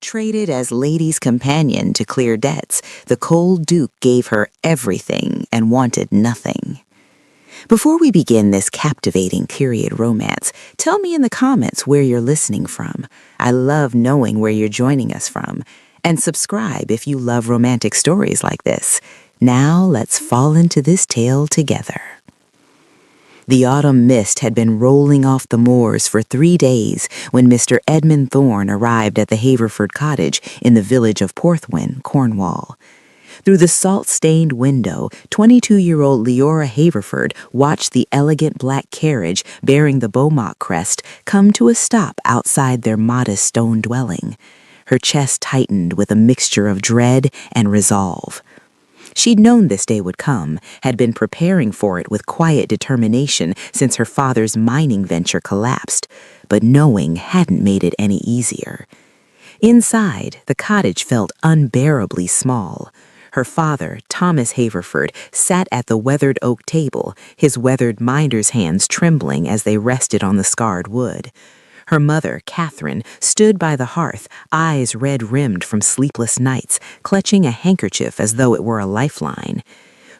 Traded as lady's companion to clear debts, the cold Duke gave her everything and wanted nothing. Before we begin this captivating period romance, tell me in the comments where you're listening from. I love knowing where you're joining us from. And subscribe if you love romantic stories like this. Now let's fall into this tale together. The autumn mist had been rolling off the moors for 3 days when Mr. Edmund Thorne arrived at the Haverford cottage in the village of Porthwyn, Cornwall. Through the salt-stained window, 22-year-old Leora Haverford watched the elegant black carriage bearing the Beaumont crest come to a stop outside their modest stone dwelling. Her chest tightened with a mixture of dread and resolve. She'd known this day would come, had been preparing for it with quiet determination since her father's mining venture collapsed, but knowing hadn't made it any easier. Inside, the cottage felt unbearably small. Her father, Thomas Haverford, sat at the weathered oak table, his weathered minder's hands trembling as they rested on the scarred wood. Her mother, Catherine, stood by the hearth, eyes red-rimmed from sleepless nights, clutching a handkerchief as though it were a lifeline.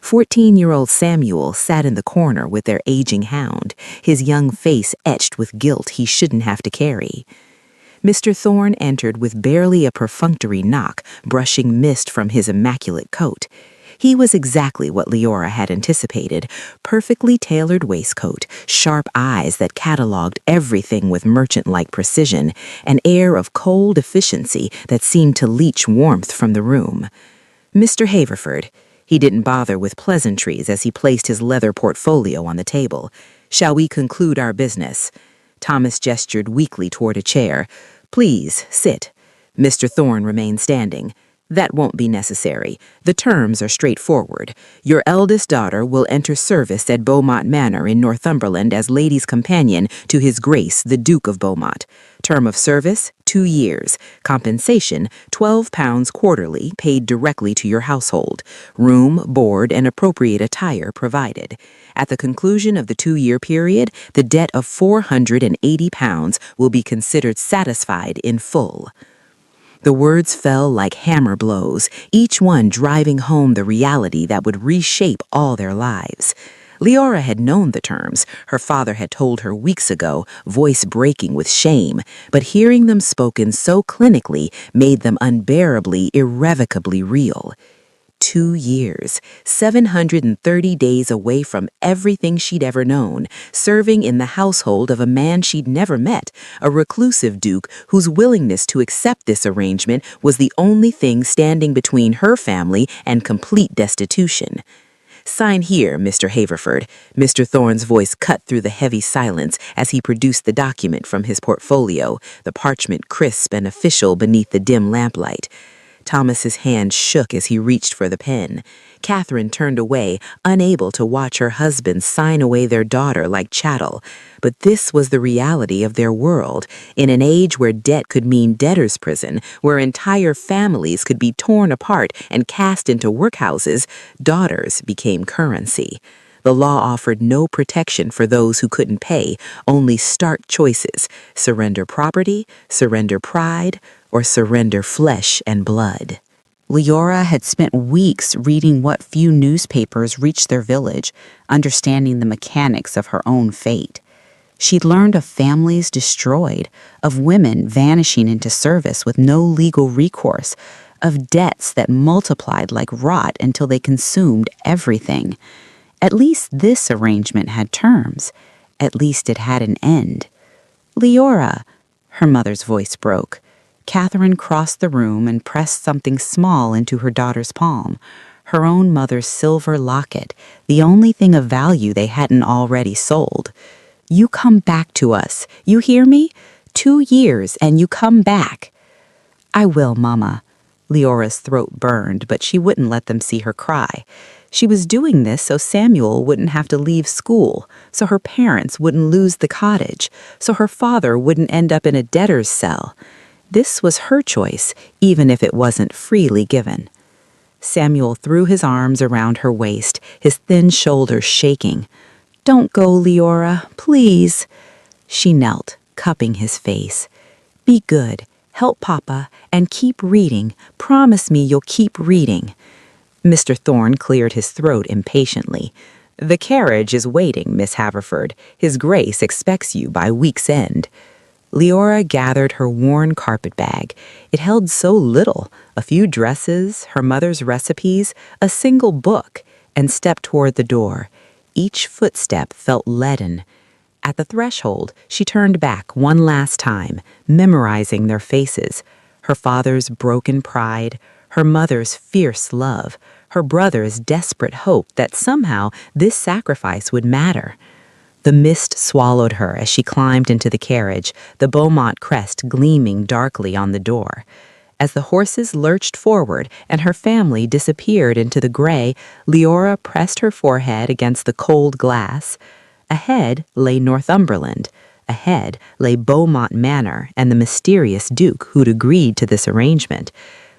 14-year-old Samuel sat in the corner with their aging hound, his young face etched with guilt he shouldn't have to carry. Mr. Thorne entered with barely a perfunctory knock, brushing mist from his immaculate coat. He was exactly what Leora had anticipated, perfectly tailored waistcoat, sharp eyes that catalogued everything with merchant-like precision, an air of cold efficiency that seemed to leach warmth from the room. Mr. Haverford. He didn't bother with pleasantries as he placed his leather portfolio on the table. Shall we conclude our business? Thomas gestured weakly toward a chair. Please, sit. Mr. Thorne remained standing. That won't be necessary. The terms are straightforward. Your eldest daughter will enter service at Beaumont Manor in Northumberland as lady's companion to His Grace the Duke of Beaumont. Term of service, 2 years. Compensation, £12 quarterly, paid directly to your household. Room, board, and appropriate attire provided. At the conclusion of the 2-year period, the debt of £480 will be considered satisfied in full. The words fell like hammer blows, each one driving home the reality that would reshape all their lives. Leora had known the terms, her father had told her weeks ago, voice breaking with shame, but hearing them spoken so clinically made them unbearably, irrevocably real. 2 years, 730 days away from everything she'd ever known, serving in the household of a man she'd never met, a reclusive duke whose willingness to accept this arrangement was the only thing standing between her family and complete destitution. Sign here, Mr. Haverford. Mr. Thorne's voice cut through the heavy silence as he produced the document from his portfolio, the parchment crisp and official beneath the dim lamplight. Thomas's hand shook as he reached for the pen. Catherine turned away, unable to watch her husband sign away their daughter like chattel. But this was the reality of their world, in an age where debt could mean debtor's prison, where entire families could be torn apart and cast into workhouses. Daughters became currency. The law offered no protection for those who couldn't pay, only stark choices: surrender property, surrender pride, or surrender flesh and blood. Leora had spent weeks reading what few newspapers reached their village, understanding the mechanics of her own fate. She'd learned of families destroyed, of women vanishing into service with no legal recourse, of debts that multiplied like rot until they consumed everything. At least this arrangement had terms. At least it had an end. Leora, her mother's voice broke. Catherine crossed the room and pressed something small into her daughter's palm. Her own mother's silver locket, the only thing of value they hadn't already sold. You come back to us. You hear me? 2 years and you come back. I will, Mama. Leora's throat burned, but she wouldn't let them see her cry. She was doing this so Samuel wouldn't have to leave school, so her parents wouldn't lose the cottage, so her father wouldn't end up in a debtor's cell. This was her choice, even if it wasn't freely given. Samuel threw his arms around her waist, his thin shoulders shaking. Don't go, Leora, please. She knelt, cupping his face. Be good. Help Papa and keep reading. Promise me you'll keep reading." Mr. Thorne cleared his throat impatiently. "The carriage is waiting, Miss Haverford. His Grace expects you by week's end." Leora gathered her worn carpetbag. It held so little, a few dresses, her mother's recipes, a single book, and stepped toward the door. Each footstep felt leaden. At the threshold, she turned back one last time, memorizing their faces. Her father's broken pride, her mother's fierce love, her brother's desperate hope that somehow this sacrifice would matter. The mist swallowed her as she climbed into the carriage, the Beaumont crest gleaming darkly on the door. As the horses lurched forward and her family disappeared into the gray, Leora pressed her forehead against the cold glass. Ahead lay Northumberland. Ahead lay Beaumont Manor and the mysterious Duke who'd agreed to this arrangement.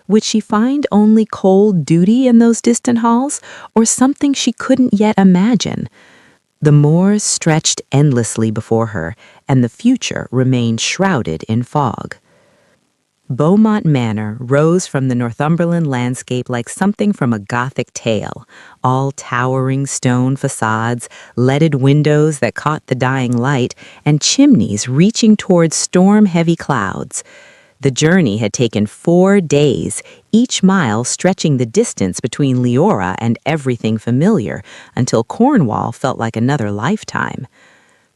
Would she find only cold duty in those distant halls, or something she couldn't yet imagine? The moors stretched endlessly before her, and the future remained shrouded in fog. Beaumont Manor rose from the Northumberland landscape like something from a Gothic tale, all towering stone facades, leaded windows that caught the dying light, and chimneys reaching towards storm-heavy clouds. The journey had taken 4 days, each mile stretching the distance between Leora and everything familiar, until Cornwall felt like another lifetime.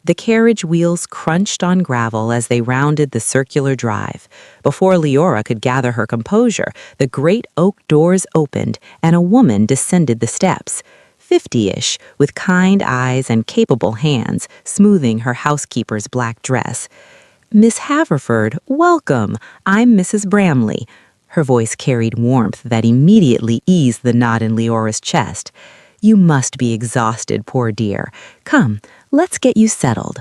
The carriage wheels crunched on gravel as they rounded the circular drive. Before Leora could gather her composure, the great oak doors opened and a woman descended the steps. 50-ish, with kind eyes and capable hands, smoothing her housekeeper's black dress. "Miss Haverford, welcome. I'm Mrs. Bramley." Her voice carried warmth that immediately eased the knot in Leora's chest. "You must be exhausted, poor dear. Come, let's get you settled."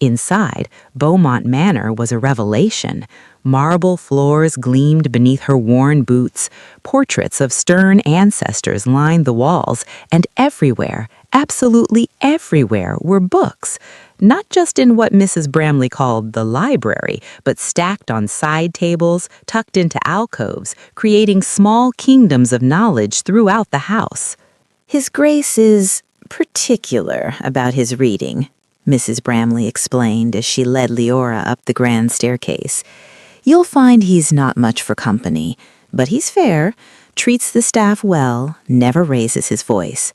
Inside, Beaumont Manor was a revelation. Marble floors gleamed beneath her worn boots. Portraits of stern ancestors lined the walls, and everywhere, absolutely everywhere, were books. Not just in what Mrs. Bramley called the library, but stacked on side tables, tucked into alcoves, creating small kingdoms of knowledge throughout the house. "His Grace is particular about his reading," Mrs. Bramley explained as she led Leora up the grand staircase. "You'll find he's not much for company, but he's fair, treats the staff well, never raises his voice."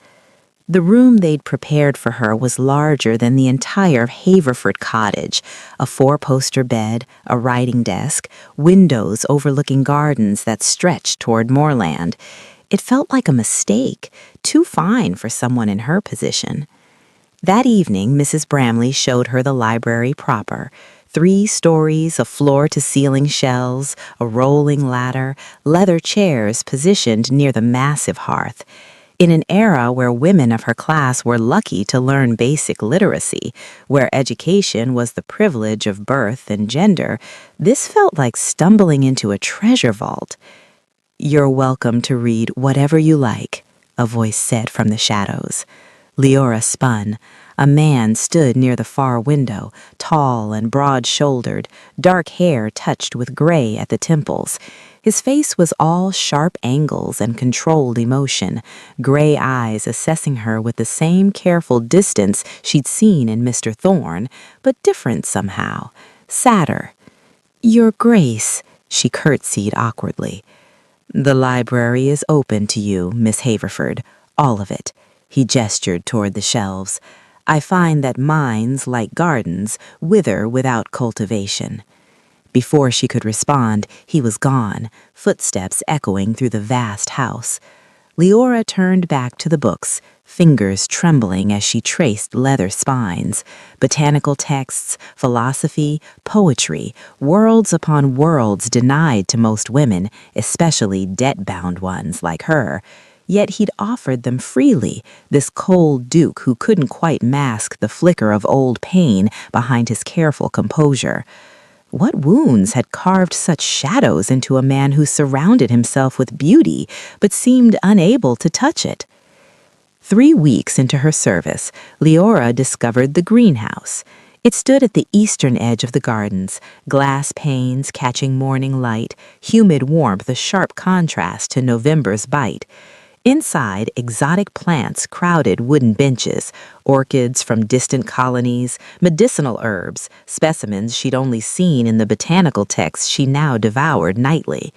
The room they'd prepared for her was larger than the entire Haverford cottage. A 4-poster bed, a writing desk, windows overlooking gardens that stretched toward moorland. It felt like a mistake, too fine for someone in her position. That evening, Mrs. Bramley showed her the library proper. 3 stories of floor-to-ceiling shelves, a rolling ladder, leather chairs positioned near the massive hearth. In an era where women of her class were lucky to learn basic literacy, where education was the privilege of birth and gender, this felt like stumbling into a treasure vault. "You're welcome to read whatever you like," a voice said from the shadows. Leora spun. A man stood near the far window, tall and broad-shouldered, dark hair touched with gray at the temples. His face was all sharp angles and controlled emotion, gray eyes assessing her with the same careful distance she'd seen in Mr. Thorne, but different somehow, sadder. "Your Grace," she curtsied awkwardly. "The library is open to you, Miss Haverford, all of it." He gestured toward the shelves. "I find that minds, like gardens, wither without cultivation." Before she could respond, he was gone, footsteps echoing through the vast house. Leora turned back to the books, fingers trembling as she traced leather spines, botanical texts, philosophy, poetry, worlds upon worlds denied to most women, especially debt-bound ones like her. Yet he'd offered them freely, this cold duke who couldn't quite mask the flicker of old pain behind his careful composure. What wounds had carved such shadows into a man who surrounded himself with beauty, but seemed unable to touch it? 3 weeks into her service, Leora discovered the greenhouse. It stood at the eastern edge of the gardens, glass panes catching morning light, humid warmth a sharp contrast to November's bite. Inside, exotic plants crowded wooden benches, orchids from distant colonies, medicinal herbs, specimens she'd only seen in the botanical texts she now devoured nightly.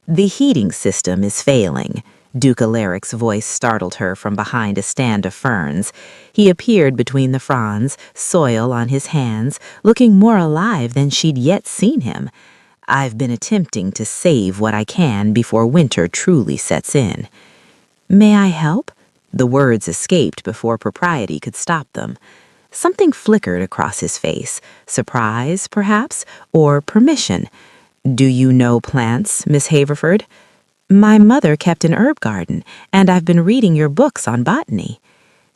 "The heating system is failing." Duke Alaric's voice startled her from behind a stand of ferns. He appeared between the fronds, soil on his hands, looking more alive than she'd yet seen him. "I've been attempting to save what I can before winter truly sets in." "May I help?" The words escaped before propriety could stop them. Something flickered across his face. Surprise, perhaps, or permission. "Do you know plants, Miss Haverford?" "My mother kept an herb garden, and I've been reading your books on botany."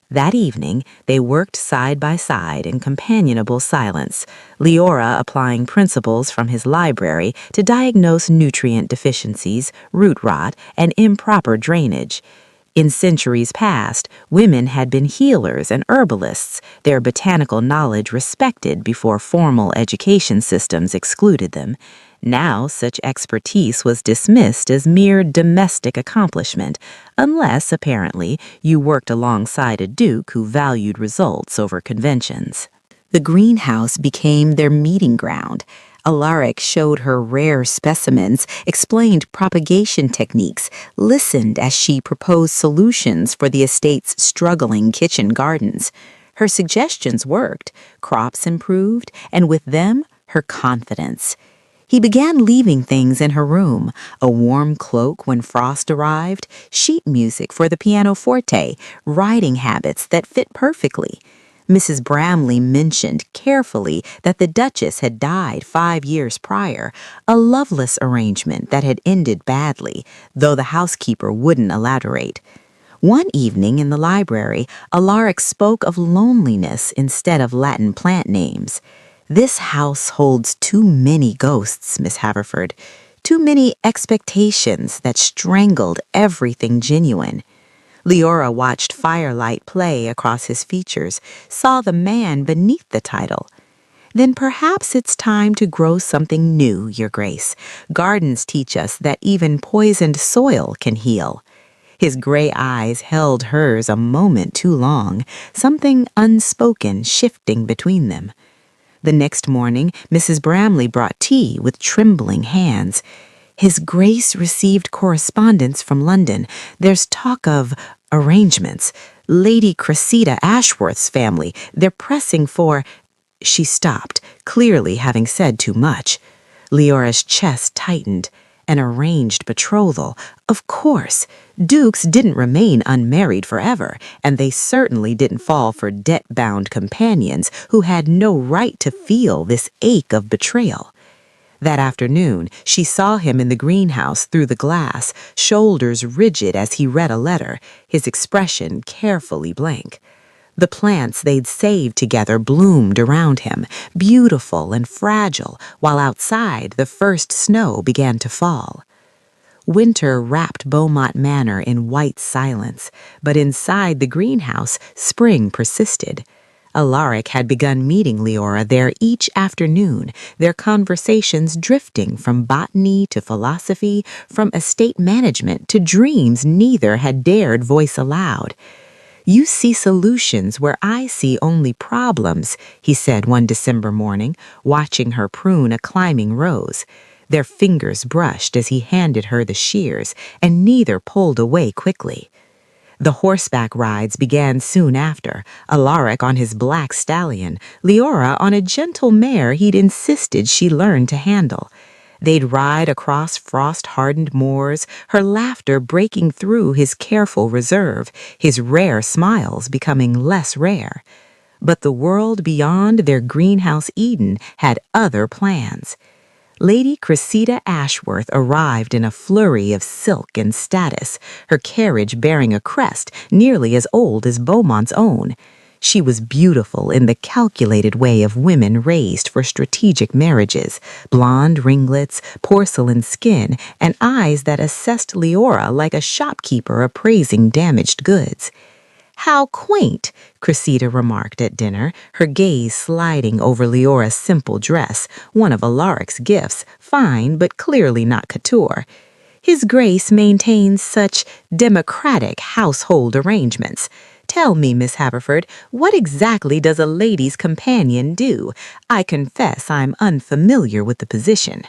That evening, they worked side by side in companionable silence, Leora applying principles from his library to diagnose nutrient deficiencies, root rot, and improper drainage. In centuries past, women had been healers and herbalists, their botanical knowledge respected before formal education systems excluded them. Now such expertise was dismissed as mere domestic accomplishment, unless, apparently, you worked alongside a duke who valued results over conventions. The greenhouse became their meeting ground. Alaric showed her rare specimens, explained propagation techniques, listened as she proposed solutions for the estate's struggling kitchen gardens. Her suggestions worked, crops improved, and with them, her confidence. He began leaving things in her room, a warm cloak when frost arrived, sheet music for the pianoforte, writing habits that fit perfectly. Mrs. Bramley mentioned carefully that the Duchess had died 5 years prior, a loveless arrangement that had ended badly, though the housekeeper wouldn't elaborate. One evening in the library, Alaric spoke of loneliness instead of Latin plant names. "This house holds too many ghosts, Miss Haverford, too many expectations that strangled everything genuine." Leora watched firelight play across his features, saw the man beneath the title. "Then perhaps it's time to grow something new, Your Grace. Gardens teach us that even poisoned soil can heal." His gray eyes held hers a moment too long, something unspoken shifting between them. The next morning, Mrs. Bramley brought tea with trembling hands. "His Grace received correspondence from London. There's talk of arrangements. Lady Cressida Ashworth's family. They're pressing for—" She stopped, clearly having said too much. Leora's chest tightened. An arranged betrothal. Of course. Dukes didn't remain unmarried forever, and they certainly didn't fall for debt-bound companions who had no right to feel this ache of betrayal. That afternoon, she saw him in the greenhouse through the glass, shoulders rigid as he read a letter, his expression carefully blank. The plants they'd saved together bloomed around him, beautiful and fragile, while outside the first snow began to fall. Winter wrapped Beaumont Manor in white silence, but inside the greenhouse, spring persisted. Alaric had begun meeting Leora there each afternoon, their conversations drifting from botany to philosophy, from estate management to dreams neither had dared voice aloud. "You see solutions where I see only problems," he said one December morning, watching her prune a climbing rose. Their fingers brushed as he handed her the shears, and neither pulled away quickly. The horseback rides began soon after, Alaric on his black stallion, Leora on a gentle mare he'd insisted she learn to handle. They'd ride across frost-hardened moors, her laughter breaking through his careful reserve, his rare smiles becoming less rare. But the world beyond their greenhouse Eden had other plans. Lady Cressida Ashworth arrived in a flurry of silk and status, her carriage bearing a crest nearly as old as Beaumont's own. She was beautiful in the calculated way of women raised for strategic marriages, blonde ringlets, porcelain skin, and eyes that assessed Leora like a shopkeeper appraising damaged goods. How quaint, Cressida remarked at dinner, her gaze sliding over Leora's simple dress, one of Alaric's gifts, fine but clearly not couture. His Grace maintains such democratic household arrangements. Tell me, Miss Haverford, what exactly does a lady's companion do? I confess I'm unfamiliar with the position.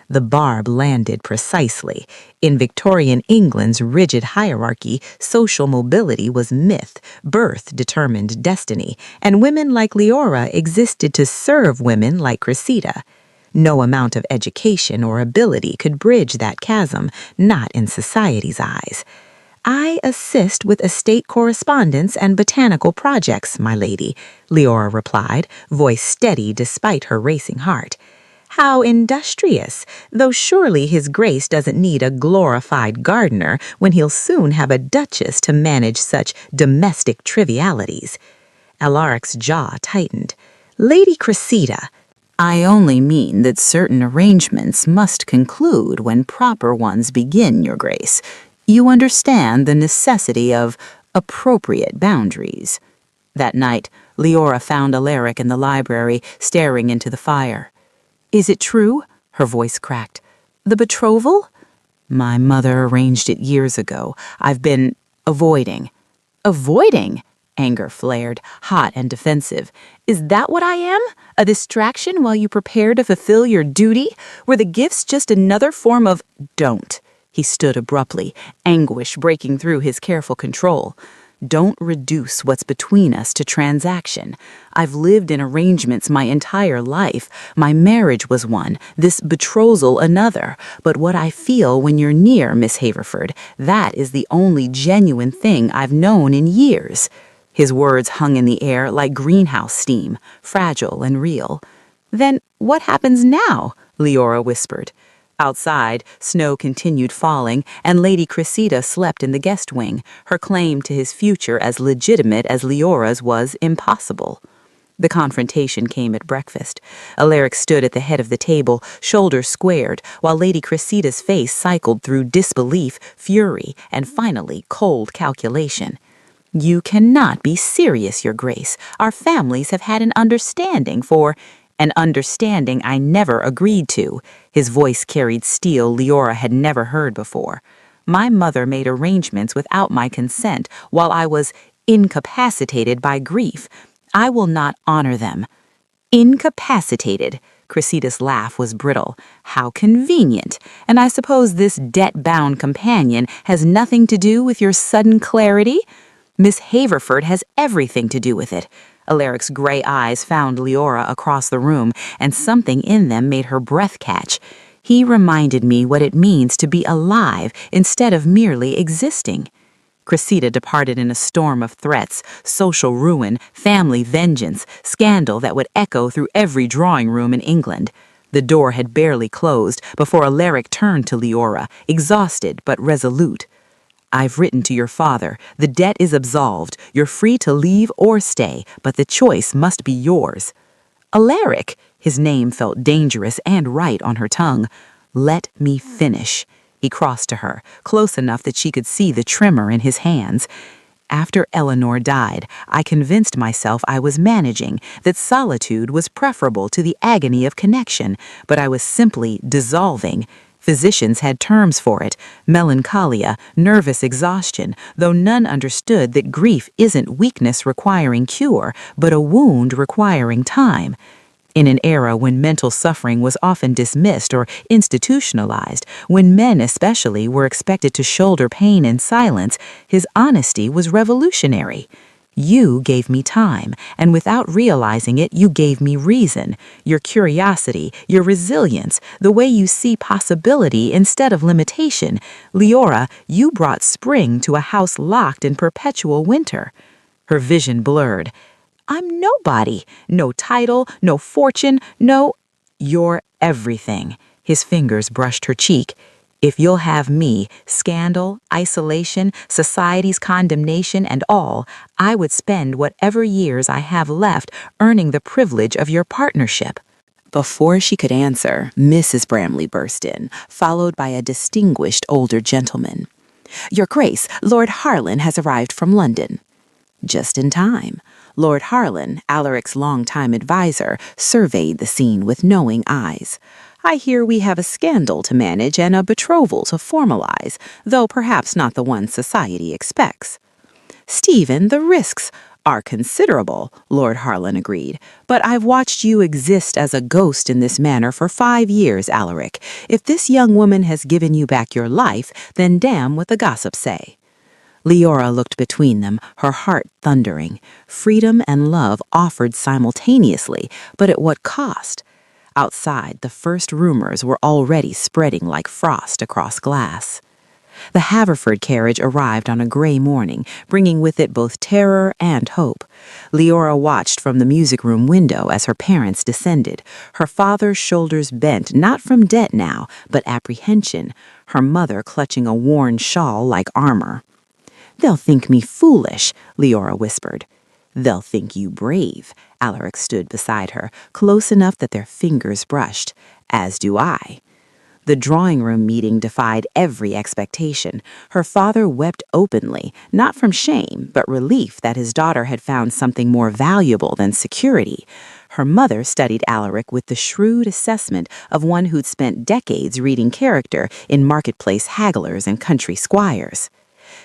The barb landed precisely. In Victorian England's rigid hierarchy, social mobility was myth, birth determined destiny, and women like Leora existed to serve women like Cressida. No amount of education or ability could bridge that chasm, not in society's eyes. I assist with estate correspondence and botanical projects, my lady, Leora replied, voice steady despite her racing heart. How industrious, though surely his Grace doesn't need a glorified gardener when he'll soon have a duchess to manage such domestic trivialities. Alaric's jaw tightened. Lady Cressida, I only mean that certain arrangements must conclude when proper ones begin, Your Grace. You understand the necessity of appropriate boundaries. That night, Leora found Alaric in the library, staring into the fire. Is it true? Her voice cracked. The betrothal? My mother arranged it years ago. I've been avoiding. Avoiding? Anger flared, hot and defensive. Is that what I am? A distraction while you prepare to fulfill your duty? Were the gifts just another form of don't? He stood abruptly, anguish breaking through his careful control. Don't reduce what's between us to transaction. I've lived in arrangements my entire life. My marriage was one, this betrothal another. But what I feel when you're near, Miss Haverford, that is the only genuine thing I've known in years. His words hung in the air like greenhouse steam, fragile and real. Then what happens now? Leora whispered. Outside, snow continued falling, and Lady Cressida slept in the guest wing, her claim to his future as legitimate as Leora's was impossible. The confrontation came at breakfast. Alaric stood at the head of the table, shoulders squared, while Lady Cressida's face cycled through disbelief, fury, and finally cold calculation. You cannot be serious, Your Grace. Our families have had an understanding for... An understanding I never agreed to. His voice carried steel Leora had never heard before. My mother made arrangements without my consent while I was incapacitated by grief. I will not honor them. Incapacitated. Cressida's laugh was brittle. How convenient. And I suppose this debt-bound companion has nothing to do with your sudden clarity? Miss Haverford has everything to do with it. Alaric's gray eyes found Leora across the room, and something in them made her breath catch. He reminded me what it means to be alive instead of merely existing. Cressida departed in a storm of threats, social ruin, family vengeance, scandal that would echo through every drawing room in England. The door had barely closed before Alaric turned to Leora, exhausted but resolute. I've written to your father. The debt is absolved. You're free to leave or stay, but the choice must be yours. Alaric, his name felt dangerous and right on her tongue. Let me finish. He crossed to her, close enough that she could see the tremor in his hands. After Eleanor died, I convinced myself I was managing, that solitude was preferable to the agony of connection, but I was simply dissolving. Physicians had terms for it, melancholia, nervous exhaustion, though none understood that grief isn't weakness requiring cure, but a wound requiring time. In an era when mental suffering was often dismissed or institutionalized, when men especially were expected to shoulder pain in silence, his honesty was revolutionary. You gave me time, and without realizing it, you gave me reason, your curiosity, your resilience, the way you see possibility instead of limitation. Leora, you brought spring to a house locked in perpetual winter. Her vision blurred. I'm nobody. No title, no fortune, no... You're everything. His fingers brushed her cheek. If you'll have me, scandal, isolation, society's condemnation, and all, I would spend whatever years I have left earning the privilege of your partnership. Before she could answer, Mrs. Bramley burst in, followed by a distinguished older gentleman. Your Grace, Lord Harlan has arrived from London. Just in time. Lord Harlan, Alaric's longtime adviser, surveyed the scene with knowing eyes. I hear we have a scandal to manage and a betrothal to formalize, though perhaps not the one society expects. Stephen, the risks are considerable, Lord Harlan agreed. But I've watched you exist as a ghost in this manner for 5 years, Alaric. If this young woman has given you back your life, then damn what the gossips say. Leora looked between them, her heart thundering. Freedom and love offered simultaneously, but at what cost? Outside, the first rumors were already spreading like frost across glass. The Haverford carriage arrived on a gray morning, bringing with it both terror and hope. Leora watched from the music room window as her parents descended, her father's shoulders bent not from debt now, but apprehension, her mother clutching a worn shawl like armor. "They'll think me foolish," Leora whispered. "They'll think you brave." Alaric stood beside her, close enough that their fingers brushed. "As do I." The drawing room meeting defied every expectation. Her father wept openly, not from shame, but relief that his daughter had found something more valuable than security. Her mother studied Alaric with the shrewd assessment of one who'd spent decades reading character in marketplace hagglers and country squires.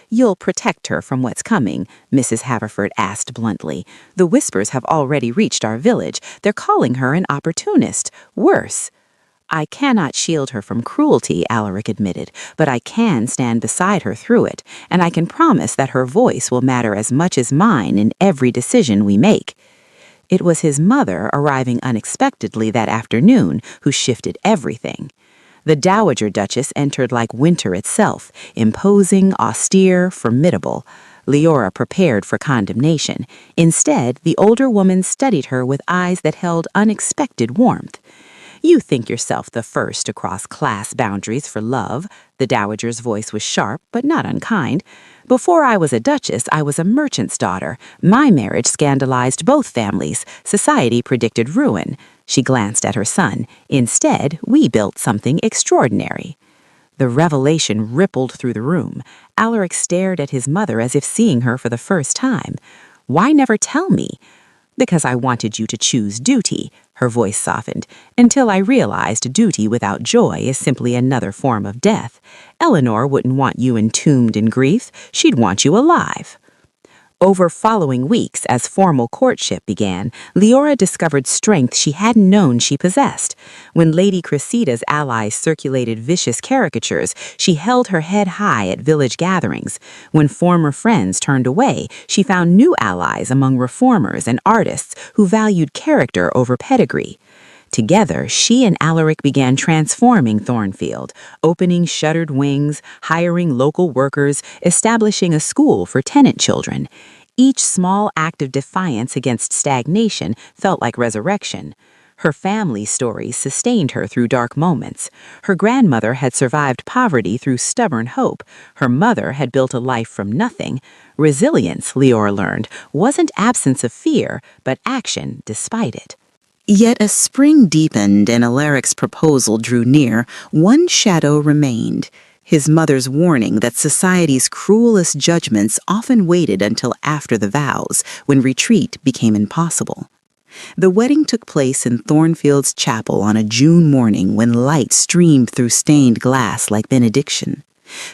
"You'll protect her from what's coming?" Mrs. Haverford asked bluntly. "The whispers have already reached our village. They're calling her an opportunist. Worse." "I cannot shield her from cruelty," Alaric admitted, "but I can stand beside her through it, and I can promise that her voice will matter as much as mine in every decision we make." It was his mother, arriving unexpectedly that afternoon, who shifted everything. The Dowager Duchess entered like winter itself, imposing, austere, formidable. Leora prepared for condemnation. Instead, the older woman studied her with eyes that held unexpected warmth. "You think yourself the first to cross class boundaries for love." The dowager's voice was sharp, but not unkind. "Before I was a duchess, I was a merchant's daughter. My marriage scandalized both families. Society predicted ruin." She glanced at her son. "Instead, we built something extraordinary." The revelation rippled through the room. Alaric stared at his mother as if seeing her for the first time. "Why never tell me?" "Because I wanted you to choose duty." Her voice softened. "Until I realized duty without joy is simply another form of death. Eleanor wouldn't want you entombed in grief. She'd want you alive." Over following weeks, as formal courtship began, Leora discovered strength she hadn't known she possessed. When Lady Cressida's allies circulated vicious caricatures, she held her head high at village gatherings. When former friends turned away, she found new allies among reformers and artists who valued character over pedigree. Together, she and Alaric began transforming Thornfield, opening shuttered wings, hiring local workers, establishing a school for tenant children. Each small act of defiance against stagnation felt like resurrection. Her family's stories sustained her through dark moments. Her grandmother had survived poverty through stubborn hope. Her mother had built a life from nothing. Resilience, Leora learned, wasn't absence of fear, but action despite it. Yet as spring deepened and Alaric's proposal drew near, one shadow remained. His mother's warning that society's cruelest judgments often waited until after the vows, when retreat became impossible. The wedding took place in Thornfield's chapel on a June morning when light streamed through stained glass like benediction.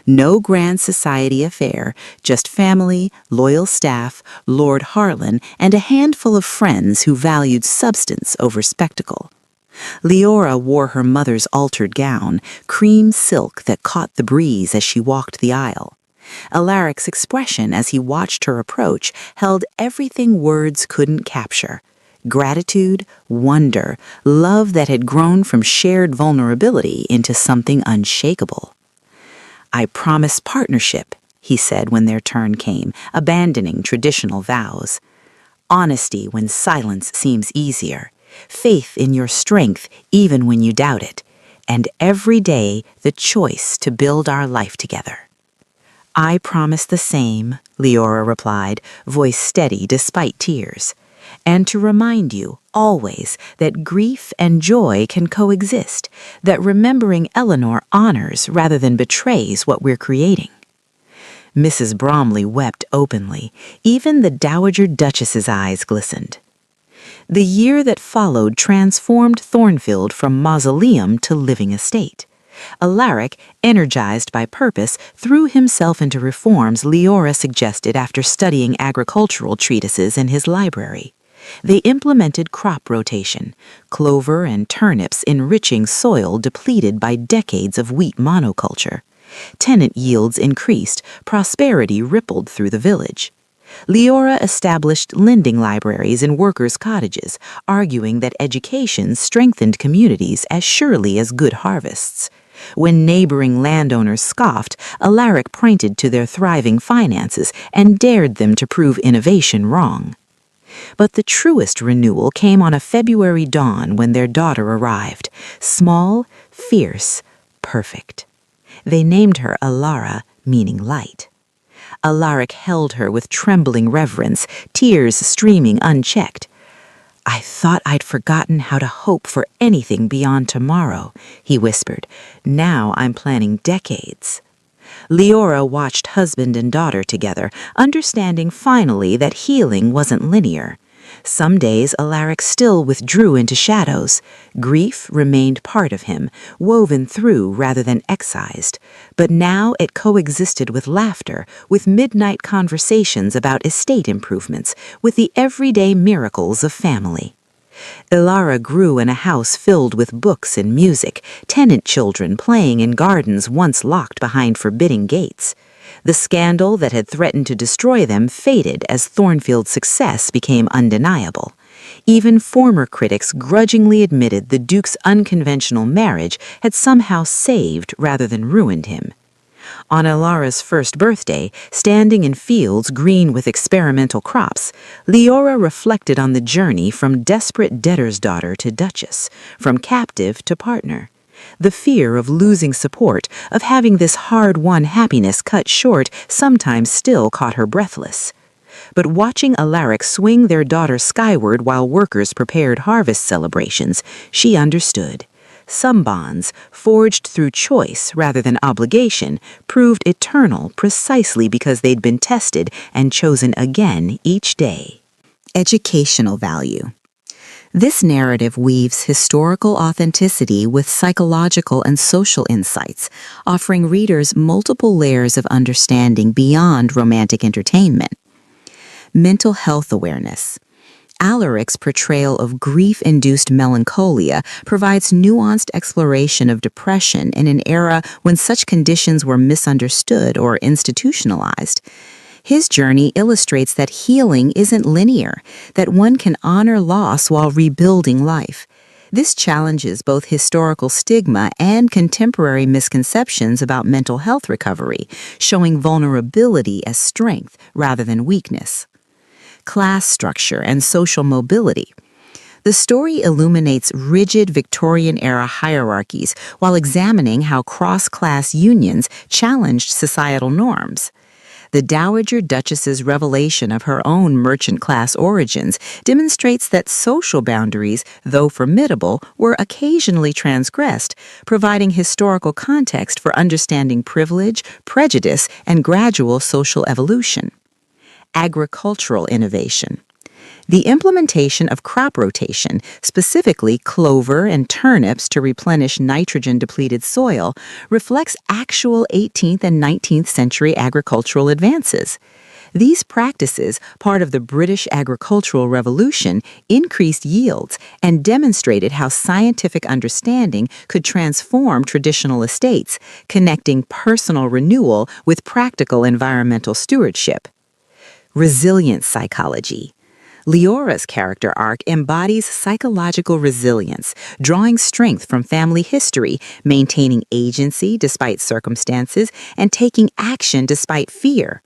No grand society affair, just family, loyal staff, Lord Harlan, and a handful of friends who valued substance over spectacle. Leora wore her mother's altered gown, cream silk that caught the breeze as she walked the aisle. Alaric's expression as he watched her approach held everything words couldn't capture. Gratitude, wonder, love that had grown from shared vulnerability into something unshakable. "I promise partnership," he said when their turn came, abandoning traditional vows. "Honesty when silence seems easier. Faith in your strength even when you doubt it. And every day the choice to build our life together." "I promise the same," Leora replied, voice steady despite tears. "And to remind you, always, that grief and joy can coexist, that remembering Eleanor honors rather than betrays what we're creating." Mrs. Bromley wept openly. Even the Dowager Duchess's eyes glistened. The year that followed transformed Thornfield from mausoleum to living estate. Alaric, energized by purpose, threw himself into reforms Leora suggested after studying agricultural treatises in his library. They implemented crop rotation, clover and turnips enriching soil depleted by decades of wheat monoculture. Tenant yields increased, prosperity rippled through the village. Leora established lending libraries in workers' cottages, arguing that education strengthened communities as surely as good harvests. When neighboring landowners scoffed, Alaric pointed to their thriving finances and dared them to prove innovation wrong. But the truest renewal came on a February dawn when their daughter arrived, small, fierce, perfect. They named her Alara, meaning light. Alaric held her with trembling reverence, tears streaming unchecked. "I thought I'd forgotten how to hope for anything beyond tomorrow," he whispered. "Now I'm planning decades." Leora watched husband and daughter together, understanding finally that healing wasn't linear. Some days Alaric still withdrew into shadows. Grief remained part of him, woven through rather than excised. But now it coexisted with laughter, with midnight conversations about estate improvements, with the everyday miracles of family. Ilara grew in a house filled with books and music, tenant children playing in gardens once locked behind forbidding gates. The scandal that had threatened to destroy them faded as Thornfield's success became undeniable. Even former critics grudgingly admitted the Duke's unconventional marriage had somehow saved rather than ruined him. On Ilara's first birthday, standing in fields green with experimental crops, Leora reflected on the journey from desperate debtor's daughter to duchess, from captive to partner. The fear of losing support, of having this hard-won happiness cut short, sometimes still caught her breathless. But watching Alaric swing their daughter skyward while workers prepared harvest celebrations, she understood. Some bonds, forged through choice rather than obligation, proved eternal precisely because they'd been tested and chosen again each day. Educational value. This narrative weaves historical authenticity with psychological and social insights, offering readers multiple layers of understanding beyond romantic entertainment. Mental health awareness. Alaric's portrayal of grief-induced melancholia provides nuanced exploration of depression in an era when such conditions were misunderstood or institutionalized. His journey illustrates that healing isn't linear, that one can honor loss while rebuilding life. This challenges both historical stigma and contemporary misconceptions about mental health recovery, showing vulnerability as strength rather than weakness. Class structure and social mobility. The story illuminates rigid Victorian-era hierarchies while examining how cross-class unions challenged societal norms. The Dowager Duchess's revelation of her own merchant-class origins demonstrates that social boundaries, though formidable, were occasionally transgressed, providing historical context for understanding privilege, prejudice, and gradual social evolution. Agricultural innovation. The implementation of crop rotation, specifically clover and turnips to replenish nitrogen-depleted soil, reflects actual 18th and 19th century agricultural advances. These practices, part of the British agricultural revolution, increased yields and demonstrated how scientific understanding could transform traditional estates, connecting personal renewal with practical environmental stewardship. Resilience psychology. Leora's character arc embodies psychological resilience, drawing strength from family history, maintaining agency despite circumstances, and taking action despite fear.